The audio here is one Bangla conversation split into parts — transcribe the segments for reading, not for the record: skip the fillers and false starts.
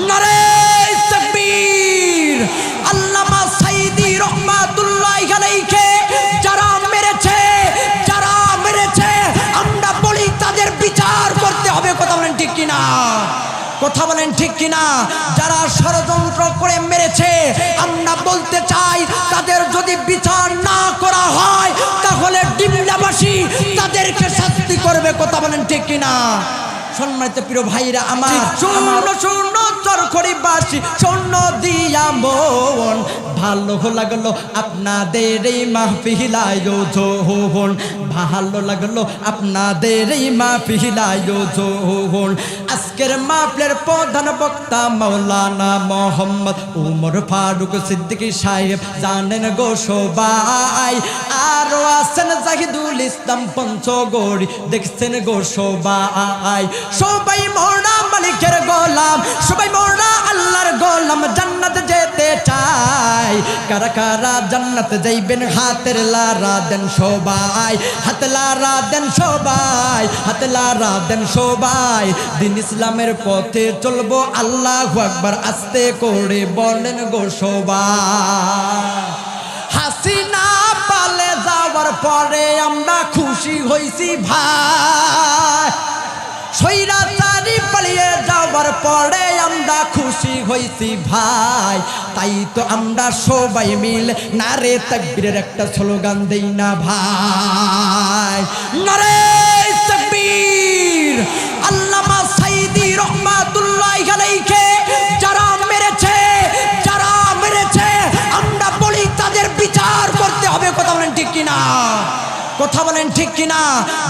নারে তাকবীর। আল্লামা সাইদি রহমাতুল্লাহি আলাইহি যারা মেরেছে আমরা বলি তাদের বিচার করতে হবে। কথা বলেন ঠিক কিনা? কথা বলেন ঠিক কিনা? যারা ষড়যন্ত্র করে মেরেছে আমরা বলতে চাই তাদের যদি বিচার না করা হয় তাহলে ডিমলাবাসী তাদেরকে শাস্তি করবে। কথা বলেন ঠিক কিনা? সম্মানিত প্রিয় ভাইরা আমার, শূন্য শূন্য চরখড়িবাসী শূন্য দিয়া মন ভালো লাগলো আপনাদের এই মাহফিল আয়োজন, ভালো লাগলো আপনাদের এই মাহফিল আয়োজন। আজকের মাহফিলের প্রধান বক্তা মাওলানা মোহাম্মদ উমর ফারুক সিদ্দিকী সাহেব জানেন গো সবাই, আরো আছেন জাহিদুল ইসলাম পঞ্চগড়ি দেখছেন গো সবাই। সবাই মওলা মালিকের গোলাম, সবাই মওলা আল্লাহর গোলাম, জান্নাত যেতে চাই। কারা কারা জান্নাত যাইবেন হাতের লারা দেন সবাই, হাত লারা দেন সবাই, হাত লারা দেন সবাই। দিন ইসলামের পথে চলবো আল্লাহু আকবার আস্তে করে বলেন গো সবাই। হাসিনা পালে যাওয়ার পরে আমরা খুশি হইছি ভাই, স্বৈরাচারী পালিয়ে যাওয়ার পরে আমরা খুশি হইছি ভাই। তাই তো আমরা সবাই মিলে নারে তাকবীরের একটা স্লোগান দেই না ভাই? নারে তাকবীর। আল্লামা সাইদি রহমাতুল্লাহি আলাইহি যারা মেরেছে আমরা বলি তাদের বিচার করতে হবে। কথা বলেন ঠিক কিনা? কথা বলেন ঠিক কিনা?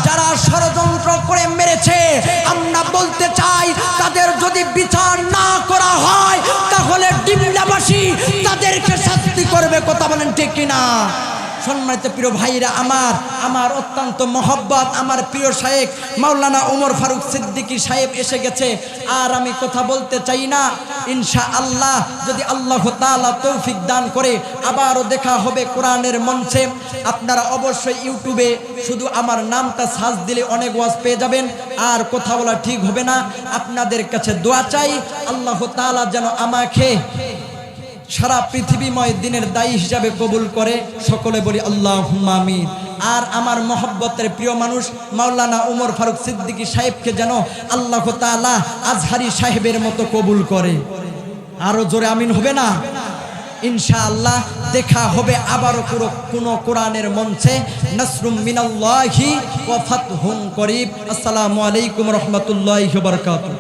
যারা ষড়যন্ত্র করে মেরেছে আমরা বলতে চাই তাদের যদি বিচার না করা হয় তাহলে ডিমলাবাসী তাদেরকে শাস্তি করবে। কথা বলেন ঠিক কিনা? সম্মানিত প্রিয় ভাইরা আমার অত্যন্ত মহব্বত আমার প্রিয় শায়েখ মাওলানা উমর ফারুক সিদ্দিকী সাহেব এসে গেছে। আর আমি কথা বলতে চাই না, ইনশাআল্লাহ যদি আল্লাহ তাআলা তৌফিক দান করে আবারও দেখা হবে কোরআনের মঞ্চে। আপনারা অবশ্যই ইউটিউবে শুধু আমার নামটা সার্চ দিলে অনেক ওয়াজ পেয়ে যাবেন। আর কথা বলা ঠিক হবে না, আপনাদের কাছে দোয়া চাই আল্লাহ তাআলা যেন আমাকে সারা পৃথিবীময় দিনের দায়ী হিসাবে কবুল করে। সকলে বলি আল্লাহুম্মা আমিন। আর আমার মহব্বতের প্রিয় মানুষ মাওলানা উমর ফারুক সিদ্দিকী সাহেবকে যেন আল্লাহ তাআলা আজহারি সাহেবের মতো কবুল করে। আরো জোরে আমিন হবে না? ইনশাআল্লাহ দেখা হবে আবারও কোনো কোরআনের মঞ্চে। নাসরুম মিনাল্লাহি ওয়া ফাতহুন করিব। আসসালামু আলাইকুম ওয়া রাহমাতুল্লাহি ওয়া বারাকাতুহু।